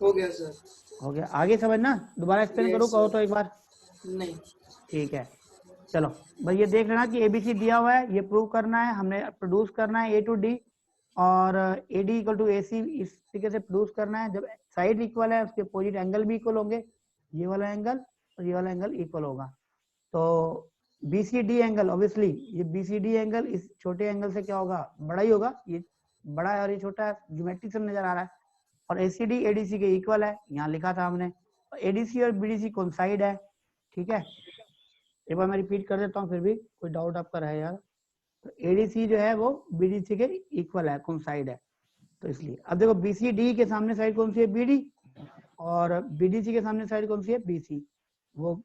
हो गया सर। हो गया, आगे समझना, दोबारा एक्सप्लेन करूँ कहो तो एक बार? नहीं। ठीक है, चलो भाई ये देख लेना कि एबीसी दिया हुआ है, ये प्रूव करना है, हमने प्रोड्यूस करना है ए टू डी, और एडी इक्वल टू एसी इस तरीके से प्रोड्यूस करना है। जब साइड इक्वल है उसके अपोजिट एंगल भी इक्वल होंगे, ये वाला एंगल और ये वाला एंगल इक्वल होगा। तो बीसीडी एंगल, ऑब्वियसली ये बीसीडी एंगल इस छोटे एंगल से क्या होगा, बड़ा ही होगा, ये बड़ा है और ये छोटा है, ज्योमेट्रिक से नजर आ रहा है। और एसीडी एडीसी के इक्वल है, यहाँ लिखा था हमने। एडीसी और बीडीसी कोइंसाइड है, ठीक है। एक बार मैं रिपीट कर देता हूँ, फिर भी कोई डाउट आपका रहे यार। तो एडीसी जो है वो बीडीसी के इक्वल है, कोइंसाइड है, तो इसलिए। अब देखो बीसीडी के सामने साइड कौन सी है, बीडी, और बीडीसी के सामने साइड कौन सी है, बीसी, वो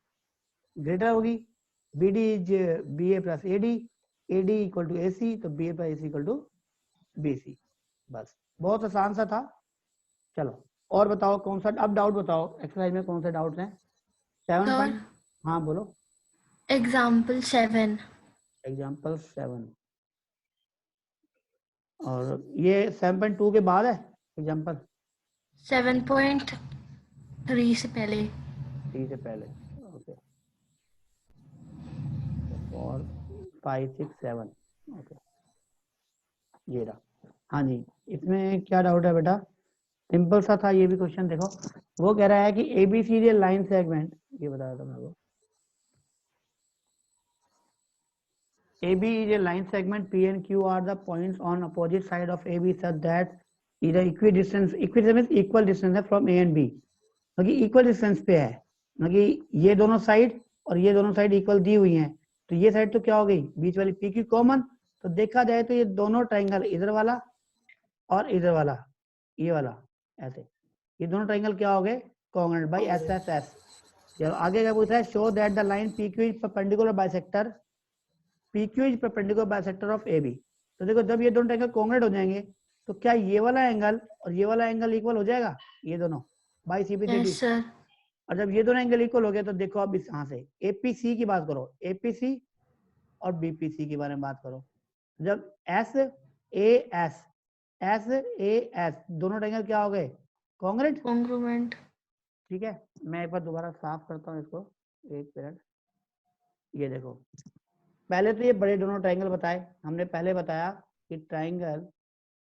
ग्रेटर होगी। BD is B A plus AD, AD equal to AC, तो B A plus AC equal to BC. बस बहुत आसान सा था। चलो और बताओ कौन सा, अब डाउट बताओ एक्सरसाइज में कौन से डाउट हैं? 7 पॉइंट, हाँ बोलो। एग्जाम्पल 7। एग्जाम्पल 7, और ये 7.2 के बाद है एग्जाम्पल? 7.3 से पहले। 3 से पहले, ओके। 4 5 6 7, ओके, ये रहा। हाँ जी, इसमें क्या डाउट है बेटा? सिंपल सा था ये भी क्वेश्चन, देखो वो कह रहा है कि एबीसी लाइन सेगमेंट, ये बताया था मेरे को, AB is a line segment P and Q are the points on opposite side of AB such that either equidistance means equal distance है from A and B, क्योंकि equal distance पे है, क्योंकि ये दोनों साइड और ये दोनों साइड इक्वल दी हुई हैं, तो ये साइड तो क्या हो गई, बीच वाली PQ कॉमन। तो देखा जाए तो ये दोनों ट्राइंगल, इधर वाला और इधर वाला, ये वाला ऐसे, ये दोनों ट्राइंगल क्या हो गए, कॉन्ग्रुएंट बाय SSS। चलो आगे क्या पूछ रहा है, show that the line PQ is perpendicular bisector, PQ is perpendicular bisector of AB। तो देखो जब ये दोनों ट्रायंगल कॉन्ग्रुएंट हो जाएंगे तो क्या ये वाला एंगल और ये वाला एंगल इक्वल हो जाएगा, ये दोनों बाई CPCD। Yes sir. और जब ये दोनों एंगल इक्वल हो गए तो देखो अब इस यहाँ से APC की बात करो, APC और BPC के बारे में बात करो। जब SAS दोनों ट्रायंगल क्या हो गए, कॉन्ग्रुएंट। ठीक है, मैं एक बार दोबारा साफ करता हूँ इसको, एक मिनट। ये देखो पहले तो ये बड़े दोनों ट्रायंगल बताए हमने, पहले बताया कि ट्रायंगल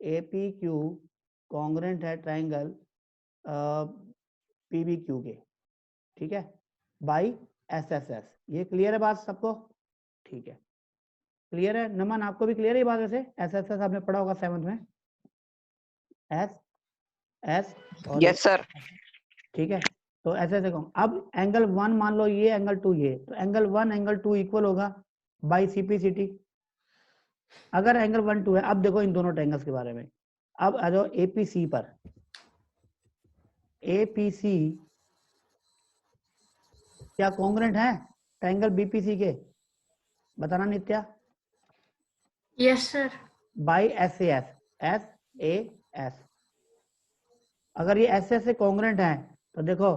APQ कॉन्ग्रुएंट है ट्रायंगल PBQ के, ठीक है, बाई SSS। ये क्लियर है बात सबको? ठीक है, क्लियर है। नमन आपको भी क्लियर है बात? वैसे SSS आपने पढ़ा होगा 7th में, एस और यस सर। ठीक है, तो ऐसे ऐसे कहूँ। अब एंगल 1 मान लो ये, एंगल 2 ये, तो एंगल 1 एंगल 2 इक्वल होगा बाई CPCT। अगर एंगल 1 2 है, अब देखो इन दोनों ट्रायंगल्स के बारे में। अब आ जाओ APC पर, APC क्या कॉन्ग्रुएंट है ट्रायंगल BPC के, बताना Nitya. Yes sir. By SAS। अगर ये SS से कॉन्ग्रुएंट है तो देखो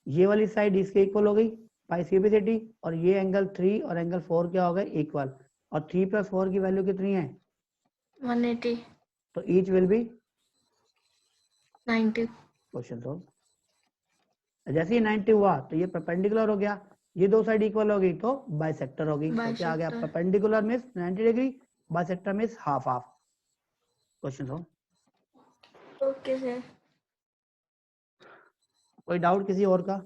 ये वाली साइड इसके इक्वल हो गई बाई CPCT, और ये एंगल 3 और एंगल 4 क्या हो गए, इक्वल। और 3 + 4 की वैल्यू कितनी है, 180। तो each will be 90। Question solve. जैसे ही 90 हुआ तो ये परपेंडिकुलर हो गया, ये दो साइड इक्वल हो गई तो बाइसेक्टर हो गई। तो क्या आ गया, perpendicular means 90 degree, bisector means half half. Question solve. Okay sir. कोई डाउट किसी और का?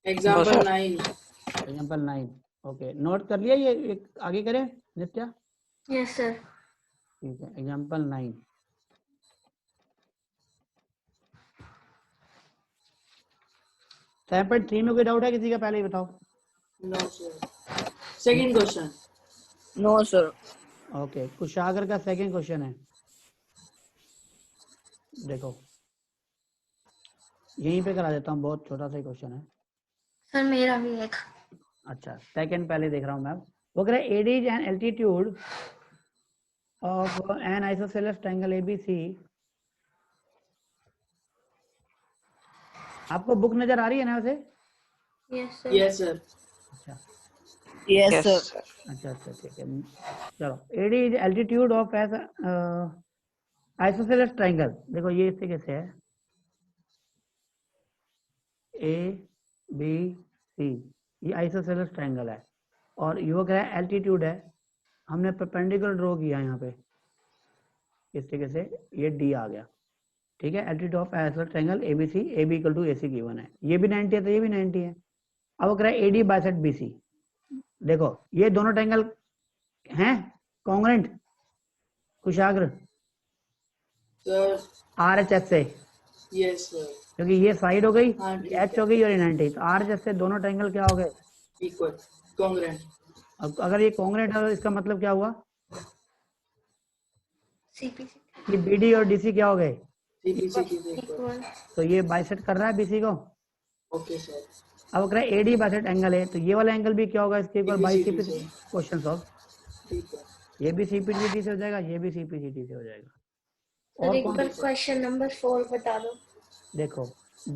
एग्जाम्पल 9। एग्जाम्पल 9, ओके, नोट कर लिया ये, एक आगे करें नित्या? Yes sir. ठीक है, एग्जाम्पल 9। सेवन पॉइंट 3 में कोई डाउट है किसी का, पहले ही बताओ। No sir. Second question. No sir. Okay, Kushagra का सेकंड क्वेश्चन है, देखो यहीं पे करा देता हूँ, बहुत छोटा सा क्वेश्चन है सर। मेरा भी एक। अच्छा, सेकंड पहले देख रहा हूँ मैं। वो कह रहा है AD is an altitude of N isosceles triangle ABC। आपको बुक नजर आ रही है ना वैसे? Yes sir. Yes sir. अच्छा, Yes, Yes, sir. sir. अच्छा अच्छा ठीक है चलो AD is altitude of as isosceles triangle देखो ये इस तरीके से है ए बी सी ये आइसोसेलेस ट्रायंगल है और ये क्या है एल्टीट्यूड है हमने परपेंडिकुलर ड्रॉ किया यहाँ पे इस तरीके से ये डी आ गया ठीक है altitude of isosceles triangle ABC AB equal to AC given है ये भी 90 है तो ये भी 90 है अब वो कह रहा है एडी बाइसेक्ट बीसी देखो ये दोनों ट्रायंगल हैं कॉन्ग्रेंट कुशाग्र Sir. आर एच एस से Yes, sir. क्योंकि ये साइड हो गई हाँ, ठीक एच हो गई और ये 90 तो आर एच एस से दोनों ट्रायंगल क्या हो गए Equal. Congruent. अब अगर ये कॉन्ग्रेंट है तो इसका मतलब क्या हुआ CPC कि बीडी और डीसी क्या हो गए CPC is equal. equal. तो ये बाइसेक्ट कर रहा है बीसी को Okay, sir. अब अगर एडी बाइसेक्ट एंगल है तो ये वाला एंगल भी क्या होगा इसके इक्वल बाई CPCT सीपीसी से। क्वेश्चन सॉल्व ठीक है. ये भी सीपीसीटी से हो जाएगा ये भी सीपीसीटी से हो जाएगा सर और एक कौन बार क्वेश्चन नंबर 4 बता दो। देखो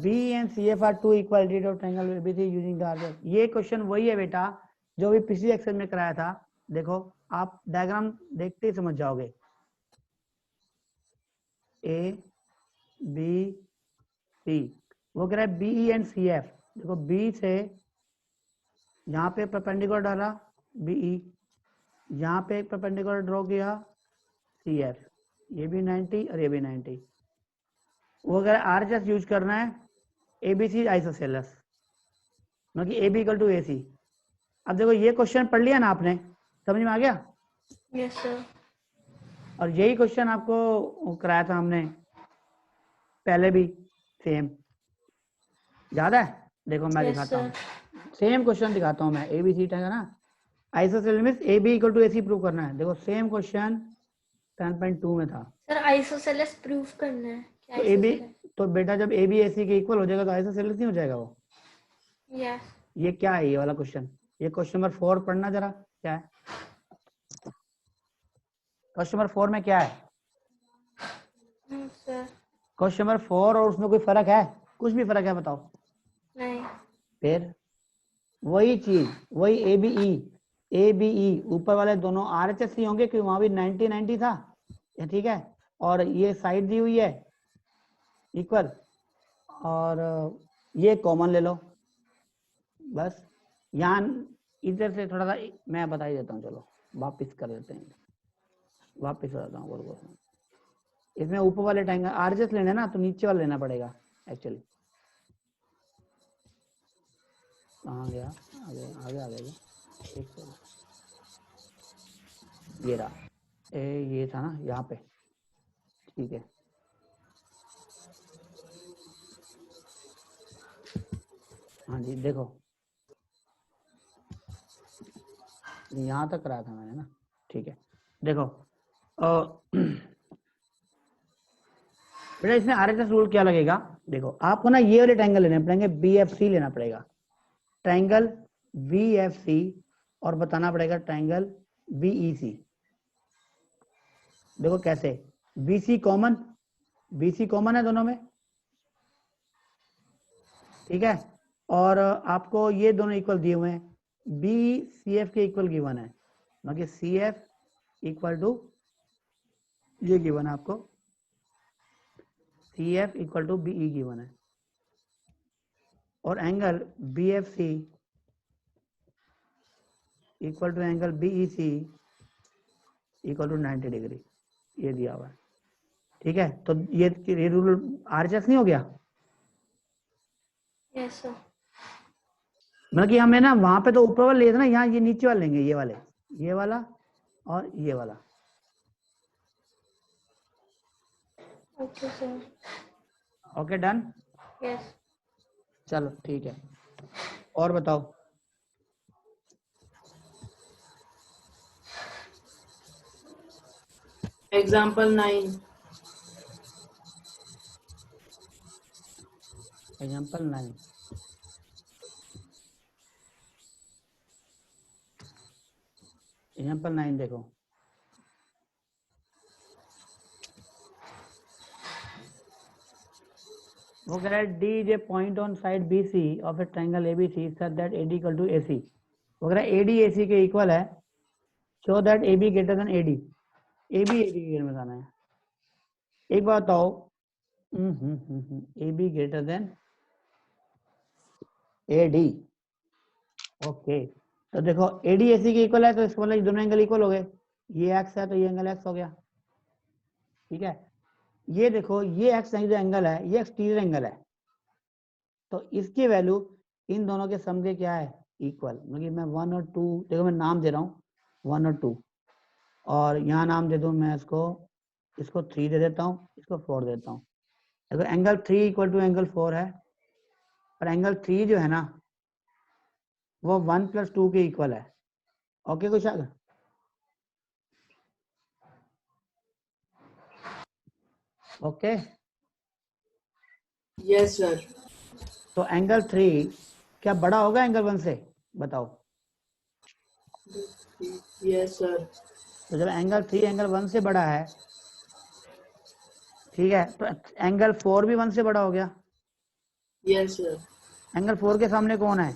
B and C F are two equality of triangle ABC using the arc ये क्वेश्चन वही है बेटा जो भी पिछली एक्सेल में कराया था देखो आप डायग्राम देखते ही समझ जाओगे ए बी सी वो कह रहा है बी एंड सी एफ देखो बी से यहाँ पे परपेंडिकुलर डाला बीई यहाँ पे एक परपेंडिकुलर ड्रॉ किया सी एफ ये भी 90 और ये भी 90 वो अगर आरएचएस यूज करना है एबीसी आइसोसेलेस मतलब ए बी इक्वल टू ए सी अब देखो ये क्वेश्चन पढ़ लिया ना आपने समझ में आ गया यस सर। और यही क्वेश्चन आपको कराया था हमने पहले भी सेम याद है देखो मैं Yes, दिखाता हूँ sir. सेम क्वेश्चन दिखाता हूँ मैं ए बी सी है ना isosceles means A B equal to A C prove करना है देखो सेम क्वेश्चन 10.2 में था सर आइसोसेलेस प्रूफ करना है क्या तो ए बी isosceles? तो बेटा जब ए बी ए सी के इक्वल हो जाएगा तो आइसोसेलेस नहीं हो जाएगा वो यस ये क्या है ये वाला क्वेश्चन ये क्वेश्चन नंबर 4 पढ़ना जरा क्या है क्वेश्चन नंबर 4 में क्या है सर क्वेश्चन नंबर 4 और उसमें कोई फर्क है कुछ भी फर्क है बताओ नहीं फिर वही चीज वही ए बी ई ऊपर वाले दोनों आर एच एस सी होंगे क्योंकि वहां भी 90 था ये ठीक है और ये साइड दी हुई है इक्वल और ये कॉमन ले लो बस यहाँ इधर से थोड़ा सा मैं बता ही देता हूँ चलो वापिस कर देते हैं वापिस हो जाता हूँ गोल गोल इसमें ऊपर वाले ट्रायंगल आरएचएस लेना है ना तो नीचे वाला लेना पड़ेगा एक्चुअली कहाँ गया आगे आगे आ गया एक सेकंड ये रहा ये था ना यहाँ पे ठीक है हाँ जी देखो यहाँ तक करा था मैंने ना ठीक है देखो बेटा इसमें आरएचएस रूल क्या लगेगा देखो आपको ना ये वाले ट्रायंगल लेने पड़ेंगे बीएफसी लेना पड़ेगा ट्रायंगल बीएफसी और बताना पड़ेगा ट्रायंगल बीईसी देखो कैसे बीसी कॉमन है दोनों में ठीक है और आपको ये दोनों इक्वल दिए हुए हैं बी सी एफ के इक्वल गिवन है बाकी सी एफ इक्वल टू ये गिवन है आपको C F equal to BE given है और angle B F C equal to angle BE C equal to 90 degree ये दिया हुआ है ठीक है तो ये रूल आरएचएस नहीं हो गया यस सर। मतलब कि हमें ना वहां पे तो ऊपर वाला लिए थे ना यहाँ ये नीचे वाले लेंगे ये वाला और ये वाला okay sir. Okay done yes चलो ठीक है और बताओ Example 9. एग्जाम्पल 9 एग्जाम्पल 9 देखो वो कह रहा है D is a point on side B C of a triangle ABC such that AD equal to AC अगर AD AC के इक्वल है, show that AB greater than AD, AB AD के में जाना है। एक बात बताओ, AB greater than AD, okay. तो देखो AD AC के इक्वल है तो इसका मतलब दोनों एंगल इक्वल हो गए, ये x है तो ये एंगल x हो गया, ठीक है। ये देखो ये x जो एंगल है ये एक्सटीरियर एंगल है, तो इसकी वैल्यू इन दोनों के सम के क्या है, इक्वल। मतलब मैं 1 और 2, देखो मैं नाम दे रहा हूँ 1 और 2, और यहाँ नाम दे दूँ मैं इसको 3 दे देता हूँ, इसको 4 देता हूँ। देखो एंगल 3 इक्वल टू एंगल 4 है, और एंगल 3 जो है ना वो 1 + 2 के इक्वल है। ओके कुछ आगे? Okay, yes sir. तो एंगल 3 क्या बड़ा होगा एंगल 1 से, बताओ। Yes sir. तो जब एंगल 3 एंगल 1 से बड़ा है, ठीक है, तो एंगल 4 भी 1 से बड़ा हो गया। Yes sir. एंगल 4 के सामने कौन है,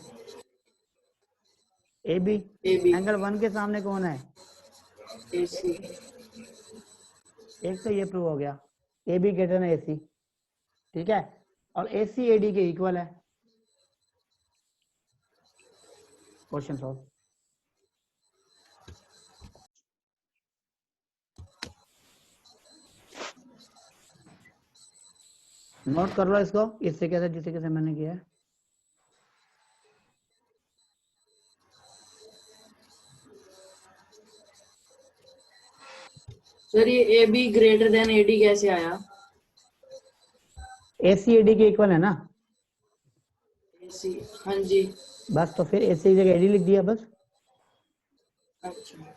AB। AB। एंगल 1 के सामने कौन है, AC। एक तो ये प्रूव हो गया, AB ग्रेटर देन AC, ठीक है, और AC AD के इक्वल है। Question solve. नोट कर लो इसको, इससे कैसे जिससे कैसे मैंने किया है। सर ये AB ग्रेटर देन AD कैसे आया? AC AD के इक्वल है ना, AC। हाँ जी। बस तो फिर AC की जगह AD लिख दिया बस। अच्छा।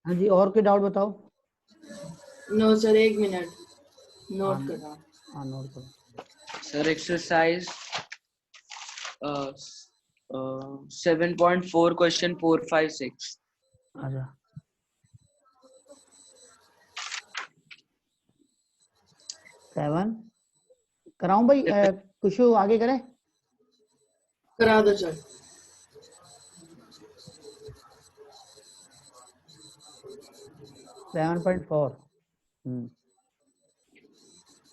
हाँ जी, और कोई डाउट बताओ। नो सर, 1 मिनट हाँ नोट कर रहा हूँ। हाँ, नोट करो। Sir exercise 7.4 question 4, 5, 6। अच्छा, सेवन कराऊं भाई, कुछ आगे करें। करा दो सर। 7.4,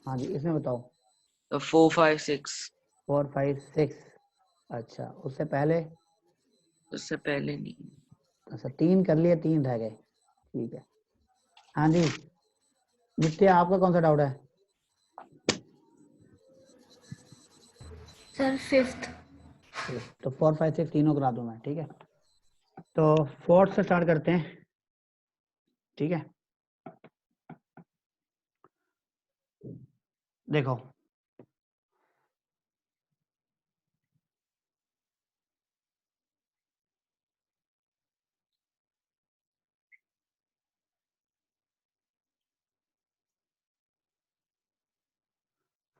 हाँ जी, इसमें बताओ। तो 4, 5, 6। 4, 5, 6, अच्छा उससे पहले। उससे पहले नहीं। अच्छा 3 कर लिए, 3 रह गए, ठीक है। हाँ जी नित्य, आपका कौन सा डाउट है। Sir 5th। तो 4, 5, 6 तीनों करा दूं मैं, ठीक है। तो 4th से स्टार्ट करते हैं, ठीक है। देखो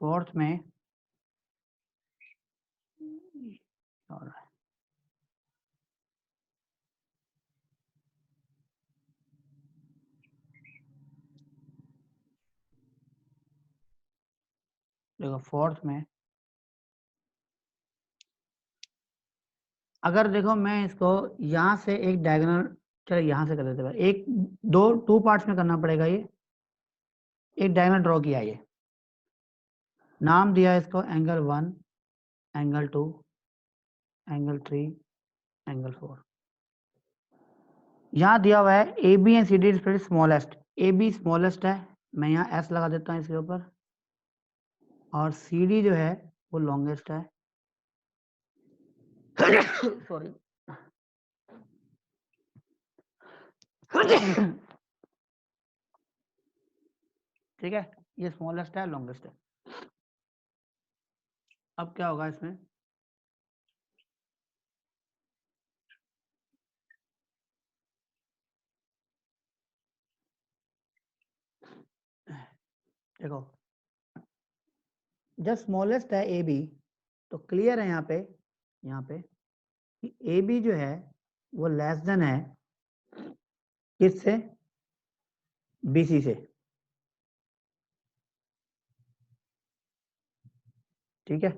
फोर्थ में और देखो फोर्थ में अगर देखो मैं इसको यहाँ से एक डायगोनल, चलो यहाँ से कर देते हैं, एक दो 2 पार्ट्स में करना पड़ेगा। ये एक डायगोनल ड्रॉ किया, ये नाम दिया इसको एंगल 1, एंगल 2, एंगल 3, एंगल 4। यहाँ दिया हुआ है A B and C D smallest. A B smallest है, मैं यहाँ एस लगा देता हूँ इसके ऊपर, और सी डी जो है वो लॉन्गेस्ट है। सॉरी ठीक है, ये स्मॉलेस्ट है, लॉन्गेस्ट है। अब क्या होगा इसमें, देखो जब स्मॉलेस्ट है ए बी, तो क्लियर है यहाँ पे कि ए बी जो है वो लेस देन है किससे, बीसी से, ठीक है।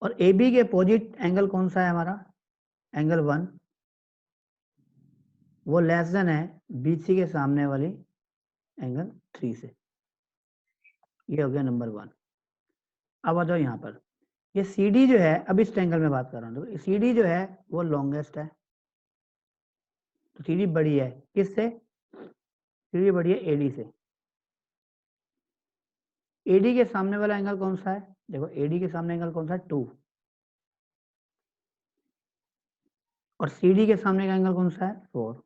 और ए बी के अपोजिट एंगल कौन सा है हमारा, एंगल 1, वो लेस देन है बीसी के सामने वाली एंगल 3 से। ये हो गया नंबर 1। अब आ जाओ यहाँ पर, ये सी डी जो है, अब इस एंगल में बात कर रहा हूँ, तो सी डी जो है वो लॉन्गेस्ट है, तो सी डी बड़ी है किससे, सी डी बड़ी है एडी से। एडी के सामने वाला एंगल कौन सा है, देखो एडी के सामने एंगल कौन सा है, 2, और सी डी के सामने का एंगल कौन सा है, 4।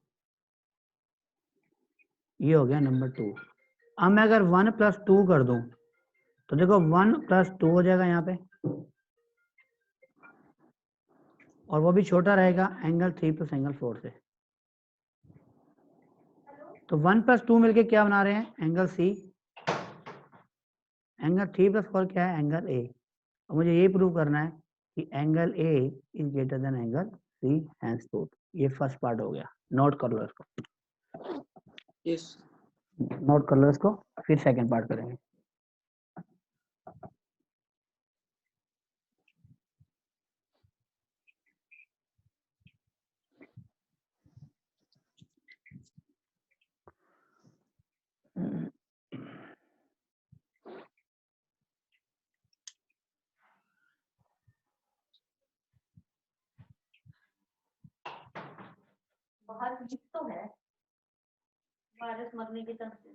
ये हो गया नंबर 2। अब मैं अगर 1 + 2 कर दूं, तो देखो 1 + 2 हो जाएगा यहाँ पे, और वो भी छोटा रहेगा एंगल 3 + एंगल 4 से। तो 1 + 2 मिलके क्या बना रहे हैं, एंगल सी। एंगल 3 + 4 क्या है, एंगल ए। और मुझे ये प्रूव करना है कि angle A is greater than angle C, hence two. ये फर्स्ट पार्ट हो गया, नोट कर लो इसको, Yes. नोट कर लो इसको, फिर सेकंड पार्ट करेंगे। बाहर धूप तो है, बारिश मरने की तरफ से।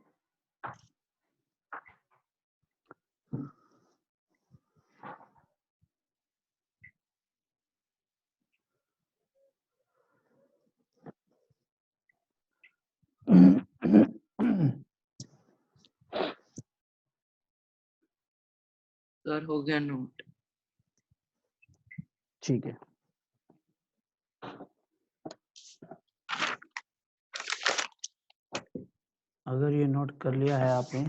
सर हो गया नोट। ठीक है, अगर ये नोट कर लिया है आपने,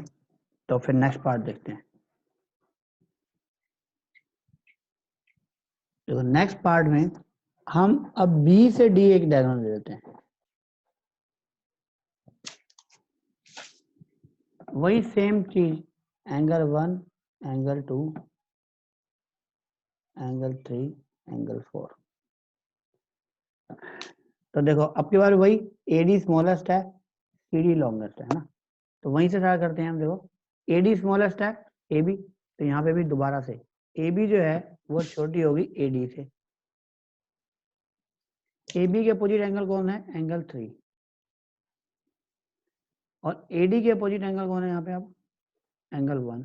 तो फिर नेक्स्ट पार्ट देखते हैं। देखो नेक्स्ट पार्ट में हम अब बी से डी एक डायग्राम ले लेते हैं, वही सेम चीज, एंगल 1, एंगल 2, एंगल 3, एंगल 4। तो देखो अब की बार वही, एडी स्मॉलेस्ट है, सीडी लॉन्गेस्ट है ना, तो वहीं से स्टार्ट करते हैं हम। देखो एडी स्मॉलेस्ट है, ए बी, तो यहाँ पे भी दोबारा से ए बी जो है वो छोटी होगी एडी से। ए बी के अपोजिट एंगल कौन है, एंगल 3, और एडी के अपोजिट एंगल कौन है यहाँ पे, अब एंगल 1,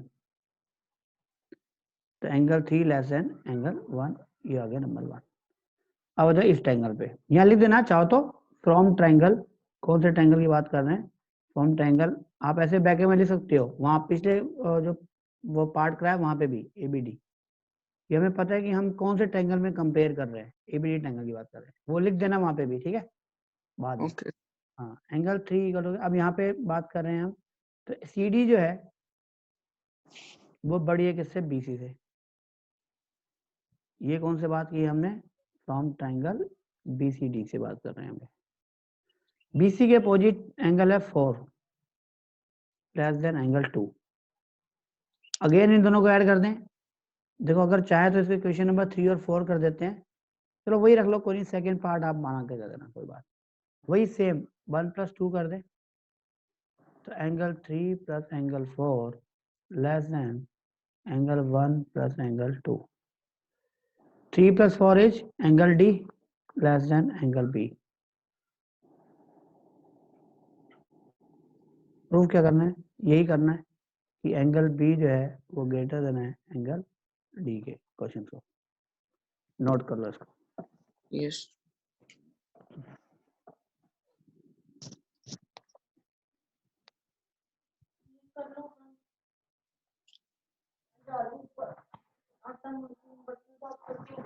तो एंगल 3 लेस देन एंगल 1। ये आ गया नंबर 1। अब जाओ इस ट्रायंगल पे, यहाँ लिख देना चाहो तो फ्रॉम ट्रायंगल, कौन से ट्रायंगल की बात कर रहे हैं, फ्रॉम ट्रायंगल। आप ऐसे बैके में लिख सकते हो, वहां पिछले जो वो पार्ट कराया वहां पे भी एबीडी, ये हमें पता है कि हम कौन से ट्रायंगल में कंपेयर कर रहे हैं, एबीडी ट्रायंगल की बात कर रहे हैं, वो लिख देना वहां पे भी, ठीक है बाद में। Okay. हाँ एंगल 3 इक्वल, अब यहाँ पे बात कर रहे हैं हम, तो सी डी जो है वो बड़ी है किससे, बीसी से। ये कौन से बात की हमने, फ्रॉम ट्रायंगल बीसीडी से बात कर रहे हैं हम। बीसी के अपोजिट एंगल है 4 less than angle 2। Again in दोनों को ऐड कर दें, देखो अगर चाहे तो इसके क्वेश्चन नंबर 3 और 4 कर देते हैं, चलो वही रख लो, कोई नहीं, सेकंड पार्ट आप माना के कर देना, कोई बात। वही सेम 1 + 2 कर दे, तो angle 3 + angle 4 less than angle 1 + angle 2। 3 + 4 is angle D less than angle B. Proof क्या करना है, यही करना है कि एंगल बी जो है वो ग्रेटर देन है एंगल डी के, क्वेश्चन को। नोट कर लो इसको। Yes. कर लो डालो ऊपर आटा मशीन बटन साफ करके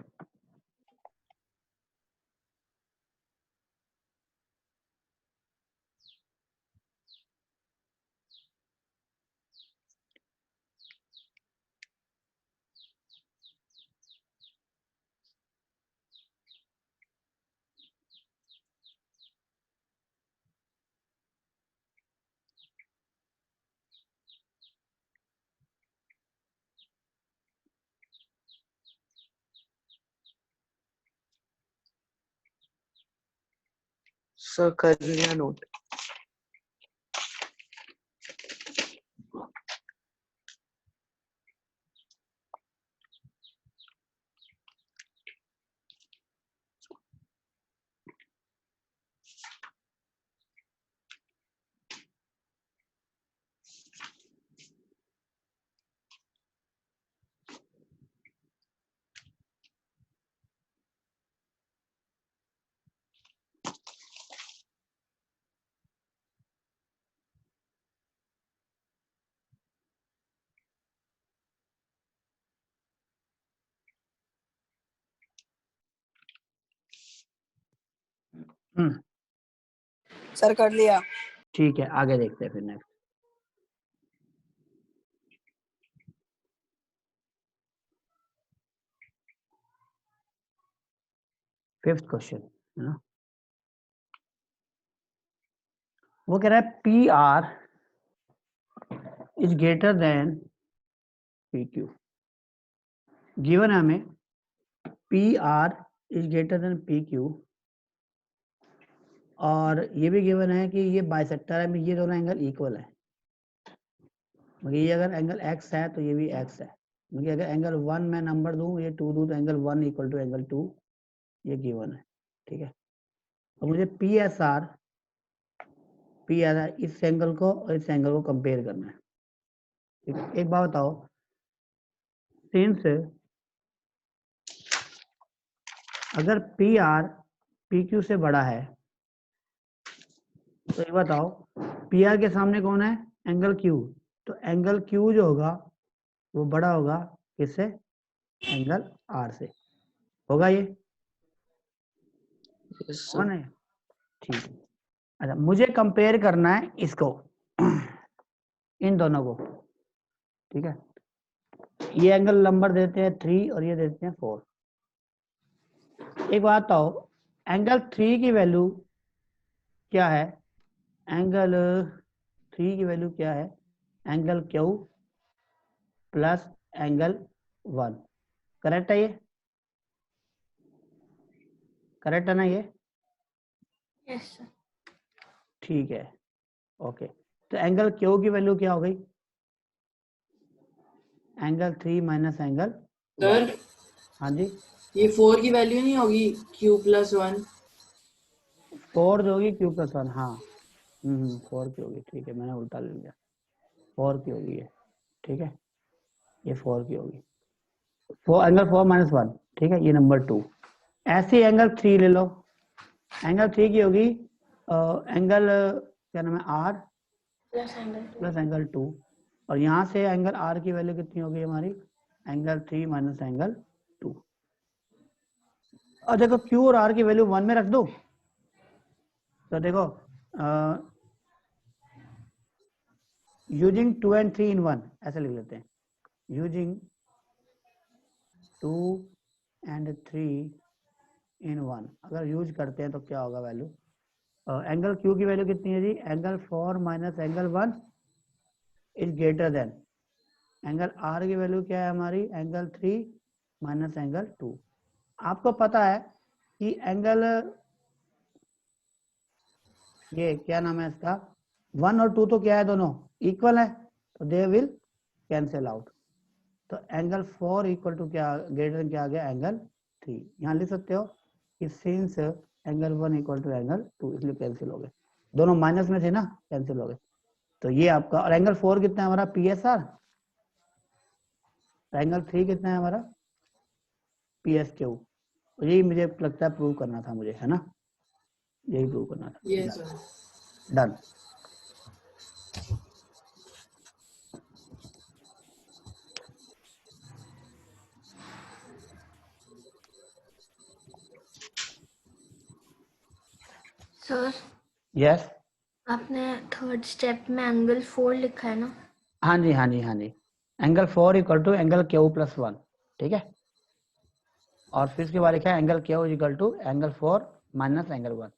Sir, कर लिया note. सर कर लिया। ठीक है, आगे देखते हैं फिर नेक्स्ट। फिफ्थ क्वेश्चन है ना, वो कह रहा है P R is greater than P Q. Given है हमें P R is greater than P Q, और ये भी गिवन है कि ये बाइसेक्टर है में ये दोनों एंगल इक्वल है। मगर ये अगर एंगल एक्स है तो ये भी एक्स है। मगर अगर एंगल 1 मैं नंबर दूं, ये 2 दूं, तो एंगल 1 इक्वल टू एंगल 2 ये गिवन है। ठीक है, तो मुझे पी एस आर इस एंगल को और इस एंगल को कंपेयर करना है। ठीक है, एक बात बताओ, सिंस अगर पी आर पी क्यू से बड़ा है तो एक बताओ पी आर के सामने कौन है, एंगल क्यू। तो एंगल क्यू जो होगा वो बड़ा होगा किससे, एंगल आर से। होगा ये, Yes, होगा sir. ना? ठीक है, अच्छा मुझे कंपेयर करना है इसको इन दोनों को। ठीक है, ये एंगल नंबर देते हैं 3 और ये देते हैं 4। एक बात बताओ, एंगल 3 की वैल्यू क्या है, एंगल 3 की वैल्यू क्या है, angle Q plus angle 1। Correct है ये, करेक्ट है ना ये? यस सर ठीक है, ओके। तो एंगल क्यू की वैल्यू क्या हो गई, एंगल 3 माइनस एंगल 1। सर हाँ जी, ये 4 की वैल्यू नहीं होगी Q+1? 4 जो होगी क्यू प्लस 1। हाँ 4 की होगी। ठीक है, मैंने उल्टा ले लिया, 4 की होगी ये। ठीक है, ये 4 की होगी, 4 एंगल 4 माइनस 1। ठीक है, ये नंबर 2। ऐसे एंगल 3 ले लो, एंगल 3 की होगी एंगल क्या नाम है, आर प्लस एंगल 2। और यहाँ से एंगल आर की वैल्यू कितनी होगी हमारी, एंगल 3 माइनस एंगल 2। और देखो क्यू और आर की वैल्यू 1 में रख दो, तो देखो यूजिंग 2 and 3 in 1 ऐसे लिख लेते हैं, यूजिंग 2 and 3 in 1 अगर यूज करते हैं तो क्या होगा वैल्यू, एंगल क्यू की वैल्यू कितनी है जी, angle 4 minus angle 1 is greater than, angle R की वैल्यू क्या है हमारी, एंगल 3 माइनस एंगल 2। आपको पता है कि एंगल ये क्या नाम है इसका, 1 और 2 तो क्या है, दोनों इक्वल है, तो दे विल कैंसिल आउट। तो एंगल 4 इक्वल टू क्या, ग्रेटर देन क्या आ गया, एंगल 3। यहाँ लिख सकते हो कि since angle 1 equal to angle 2, इसलिए कैंसिल हो गए, दोनों माइनस में थे ना, कैंसिल हो गए। तो ये आपका, और एंगल 4 कितना है हमारा, पी एस आर। एंगल 3 कितना है हमारा, पी एस क्यू। यही मुझे लगता है प्रूव करना था मुझे, है ना, यही प्रूव करना था। Yes, sir. Done. Sir yes, आपने थर्ड स्टेप में एंगल 4 लिखा है ना? हाँ जी हाँ जी हाँ जी, angle 4 equal to angle Q plus 1, ठीक है। और फिर इसके बाद लिखा है angle Q equal to angle 4 minus angle 1।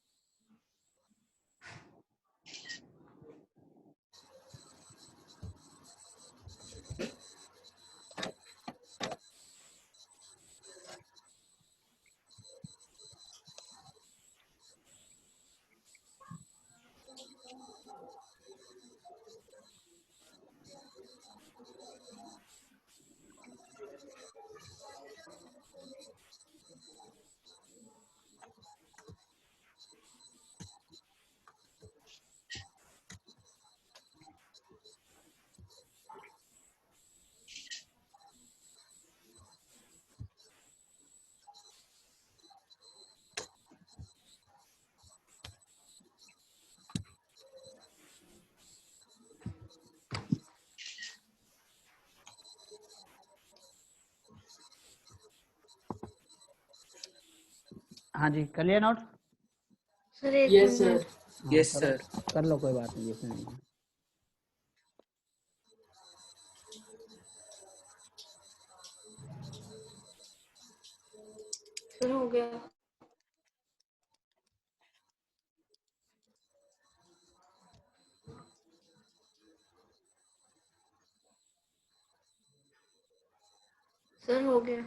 हाँ जी, कर लिया नोट? सर एक Yes, sir. मिनट। हाँ, Yes, करो, sir. कर लो, कोई बात नहीं, इसमें नहीं है। सर हो गया। सर हो गया।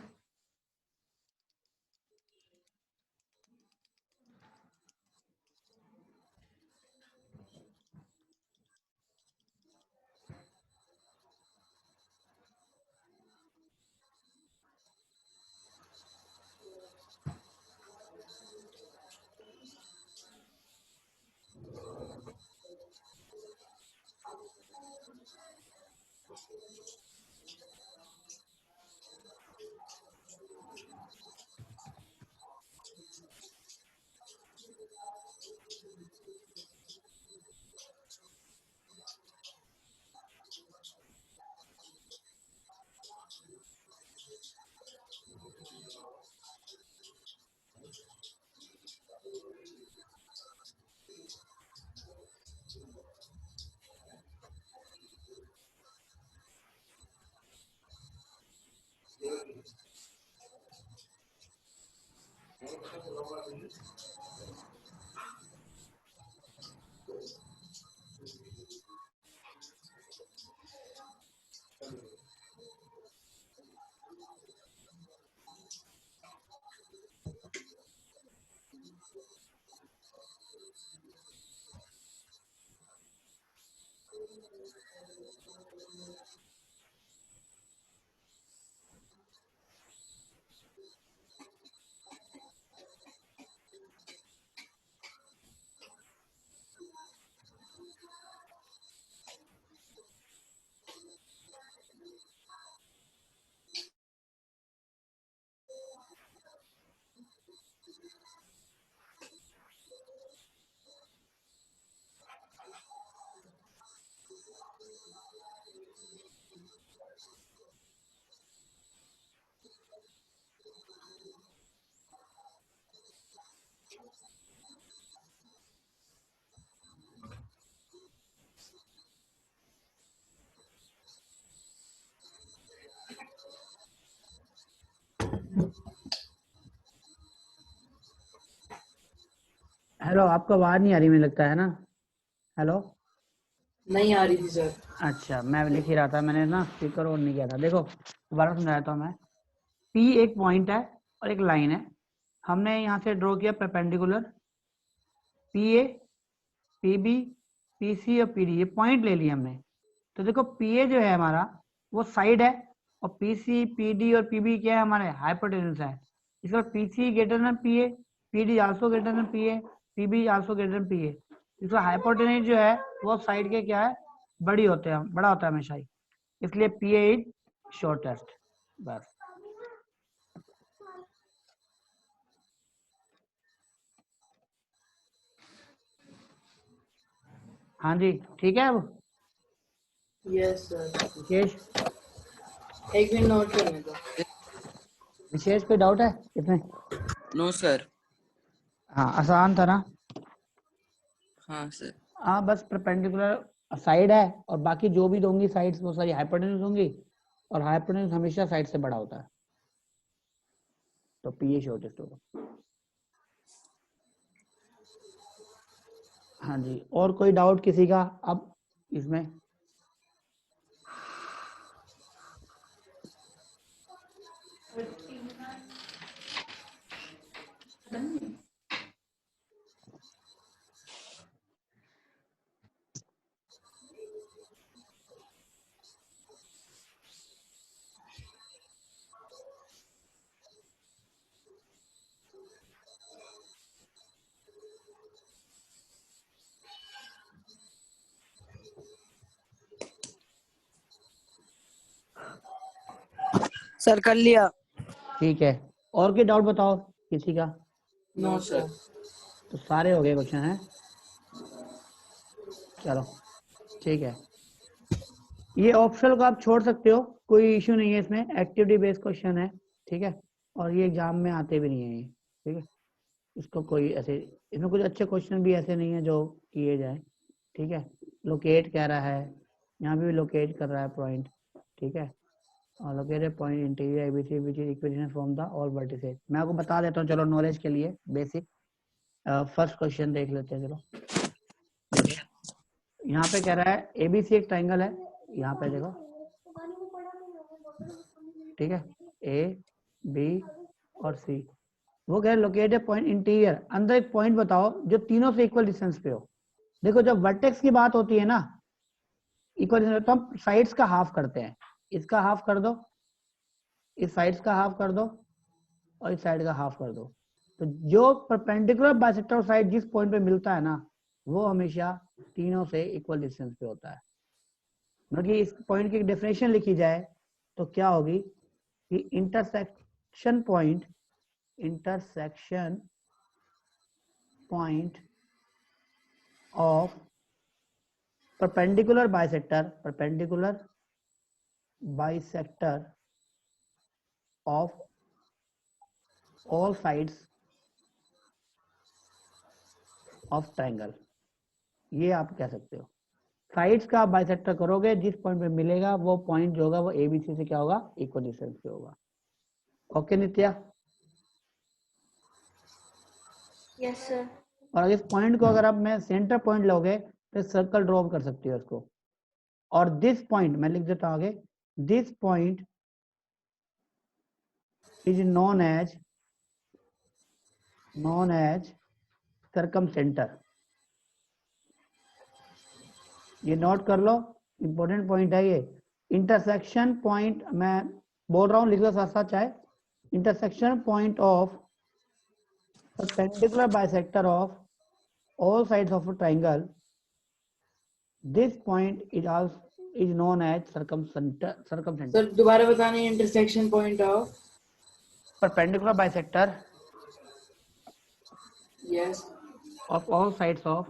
हेलो, आपको आवाज नहीं आ रही, मुझे लगता है ना? हेलो, नहीं आ रही थी सर। अच्छा, मैं लिख ही रहा था, मैंने ना स्पीकर ऑन नहीं किया था। देखो दोबारा समझाता हूँ मैं। पी एक पॉइंट है और एक लाइन है, हमने यहाँ से ड्रॉ किया perpendicular, P A, P B, P C और पी डी, ये पॉइंट ले लिए हमने। तो देखो पी ए जो है हमारा वो साइड है, और पी सी, पी डी और पी बी क्या है, हमारे हाइपोटेन्यूज है। इसका P C greater than P A, P D also greater than P A, P B also greater than P A. इसका हाइपोटेन्यूज जो है वो साइड के क्या है, बड़ी होते हैं, बड़ा होता है हमेशा ही, इसलिए पी ए इज शॉर्टेस्ट। बस हाँ जी, ठीक है। अब यस सर, विशेष एक मिनट नोट करने दो। विशेष कोई डाउट है इसमें? No sir. हाँ, आसान था ना। हाँ सर। हाँ, बस परपेंडिकुलर साइड है और बाकी जो भी होंगी साइड्स वो सारी हाइपोटेन्यूज होंगी, और हाइपोटेन्यूज हमेशा साइड से बड़ा होता है, तो पी ए शॉर्टेस्ट होगा। हाँ जी, और कोई डाउट किसी का अब इसमें? सर कर लिया। ठीक है, और कोई डाउट बताओ किसी का? No sir. तो सारे हो गए क्वेश्चन हैं। चलो ठीक है, ये ऑप्शनल को आप छोड़ सकते हो, कोई इश्यू नहीं है इसमें, एक्टिविटी बेस्ड क्वेश्चन है, ठीक है, और ये एग्जाम में आते भी नहीं है ये, ठीक है। इसको कोई ऐसे, इसमें कुछ अच्छे क्वेश्चन भी ऐसे नहीं है जो किए जाए, ठीक है। लोकेट कह रहा है, यहाँ भी लोकेट कर रहा है पॉइंट, ठीक है, और located point interior ABC which is equation from the all vertices. मैं आपको बता देता हूँ, चलो नॉलेज के लिए बेसिक। फर्स्ट क्वेश्चन देख लेते हैं, चलो देखो। यहाँ पे कह रहा है एबीसी एक ट्राइंगल है, यहाँ पे देखो, ठीक है, ए बी और सी। वो कह रहे हैं लोकेटेड पॉइंट इंटीरियर, अंदर एक पॉइंट बताओ जो तीनों से इक्वल डिस्टेंस पे हो। देखो जब वर्टेक्स की बात होती है ना, इक्वल डिस्टेंस, तो हम साइड्स का हाफ करते हैं, इसका हाफ कर दो, इस साइड्स का हाफ कर दो, और इस साइड का हाफ कर दो। तो जो परपेंडिकुलर बाइसेक्टर साइड जिस पॉइंट पे मिलता है ना, वो हमेशा तीनों से इक्वल डिस्टेंस पे होता है। मतलब कि इस पॉइंट की डेफिनेशन लिखी जाए तो क्या होगी कि intersection point of perpendicular bisector of all sides of triangle, ये आप कह सकते हो। साइड्स का बाइसेक्टर करोगे, जिस पॉइंट पे मिलेगा वो पॉइंट जो होगा वो एबीसी से क्या होगा, इक्वल डिस्टेंस पे होगा। ओके नित्या? Yes, sir. और इस पॉइंट को अगर आप मैं सेंटर पॉइंट लोगे तो सर्कल ड्रॉ कर सकते हो इसको, और दिस पॉइंट मैं लिख देता हूं आगे, this point is known as circumcentre. ये नोट कर लो, इंपॉर्टेंट पॉइंट है ये। इंटरसेक्शन पॉइंट मैं बोल रहा हूँ, लिख लो साथ साथ चाहे। Intersection point of perpendicular bisector of all sides of a triangle, this point is known as circumcenter। Sir दोबारा बताने, intersection point of perpendicular bisector yes of all sides of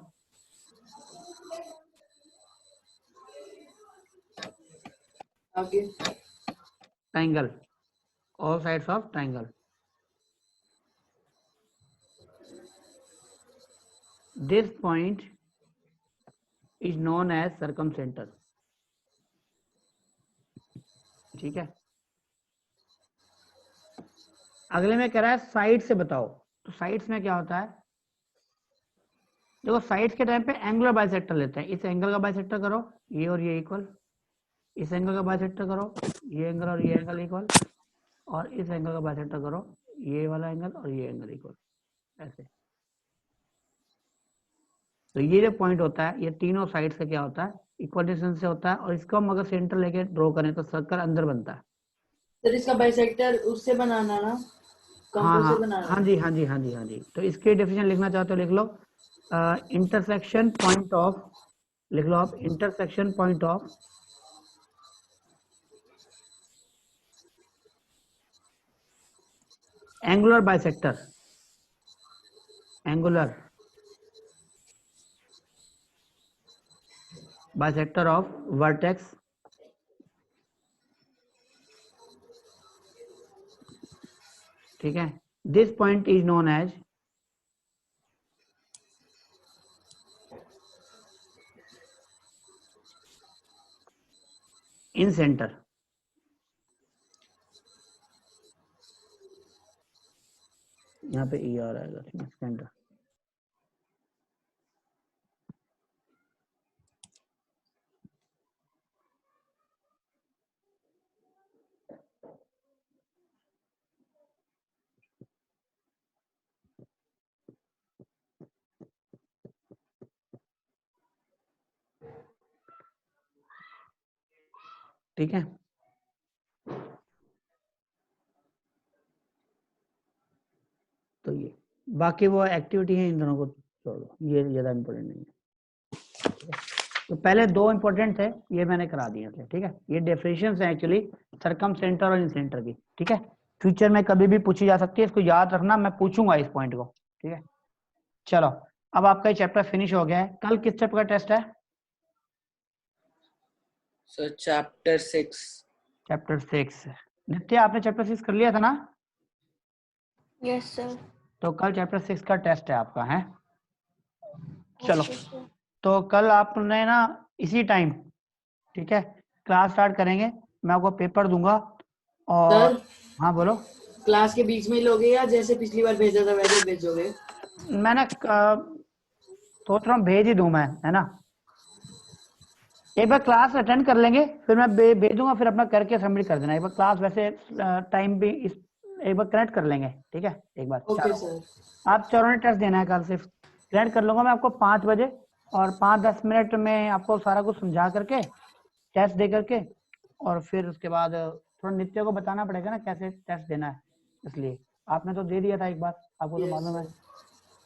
आगे triangle, all sides of triangle, this point is known as circumcenter। ठीक है, अगले में कह रहा है साइड से बताओ। तो साइड्स में क्या होता है, देखो साइड्स के टाइम पे एंगुलर बाइसेक्टर लेते हैं। इस एंगल का बाइसेक्टर करो, ये और ये इक्वल, इस एंगल का बाइसेक्टर करो, ये एंगल और ये एंगल इक्वल, और इस एंगल का बाइसेक्टर करो, ये वाला एंगल और ये एंगल इक्वल, ऐसे। तो ये जो पॉइंट होता है, ये तीनों साइड से क्या होता है, इक्वल डिस्टेंस से होता है, और इसको हम अगर सेंटर लेके ड्रॉ करें तो सर्कल अंदर बनता है। सर इसका बाइसेक्टर उससे बनाना ना, हाँ कंपास हाँ से बनाना। हाँ जी हाँ जी हाँ जी हाँ जी। तो इसके डेफिनेशन लिखना चाहते हो लिख लो, इंटरसेक्शन पॉइंट ऑफ, लिख लो आप, intersection point of angular bisector, angular bisector of vertex ठीक है, this point is known as incentre, यहाँ पे ई आ आएगा सेंटर। ठीक है, तो ये बाकी वो एक्टिविटी है, इन दोनों को छोड़ दो, ये ज्यादा इम्पोर्टेंट नहीं है। तो पहले दो इम्पोर्टेंट थे, ये मैंने करा दिए थे। ठीक है, ये डेफिनेशंस हैं एक्चुअली सरकम सेंटर और इन सेंटर की। ठीक है, फ्यूचर में कभी भी पूछी जा सकती है, इसको याद रखना, मैं पूछूंगा इस पॉइंट को। ठीक है, चलो अब आपका ये चैप्टर फिनिश हो गया है। कल किस चैप्टर का टेस्ट है? Sir chapter 6। चैप्टर 6। नित्य आपने चैप्टर 6 कर लिया था ना? Yes, sir. तो कल चैप्टर 6 का टेस्ट है आपका, है? चलो Okay, sir. तो कल आपने ना इसी टाइम, ठीक है, क्लास स्टार्ट करेंगे, मैं आपको पेपर दूंगा। और सर हाँ बोलो। क्लास के बीच में ही लोगे या जैसे पिछली बार भेजा था वैसे भेजोगे? मैंने सोच रहा हूँ भेज ही दूं मैं, है ना? एक बार क्लास अटेंड कर लेंगे, फिर मैं भेजूंगा, फिर अपना करके सबमिट कर देना। एक बार क्लास वैसे टाइम भी एक बार कनेक्ट कर लेंगे। ठीक है, एक बार ओके सर। आप चारों ने टेस्ट देना है कल, सिर्फ कनेक्ट कर लूंगा मैं आपको 5 बजे, और 5-10 मिनट में आपको सारा कुछ समझा करके टेस्ट दे करके, और फिर उसके बाद थोड़ा नित्य को बताना पड़ेगा ना कैसे टेस्ट देना है, इसलिए आपने तो दे दिया था एक बार, आपको तो Yes, मालूम है। sir.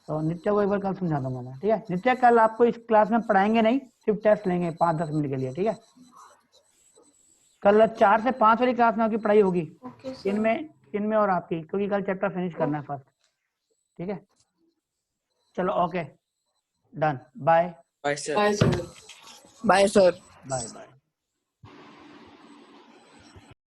तो नित्य को एक बार कल समझा दूंगा मैं। ठीक है नित्य, कल आपको इस क्लास में पढ़ाएंगे नहीं, सिर्फ टेस्ट लेंगे 5-10 मिनट के लिए। ठीक है, कल 4 से 5 वाली क्लास में आपकी पढ़ाई होगी, Okay, sir. इनमें और आपकी, क्योंकि कल चैप्टर फिनिश करना है फर्स्ट। ठीक है, चलो okay, done, bye bye sir. Bye, sir. Bye sir. Bye bye.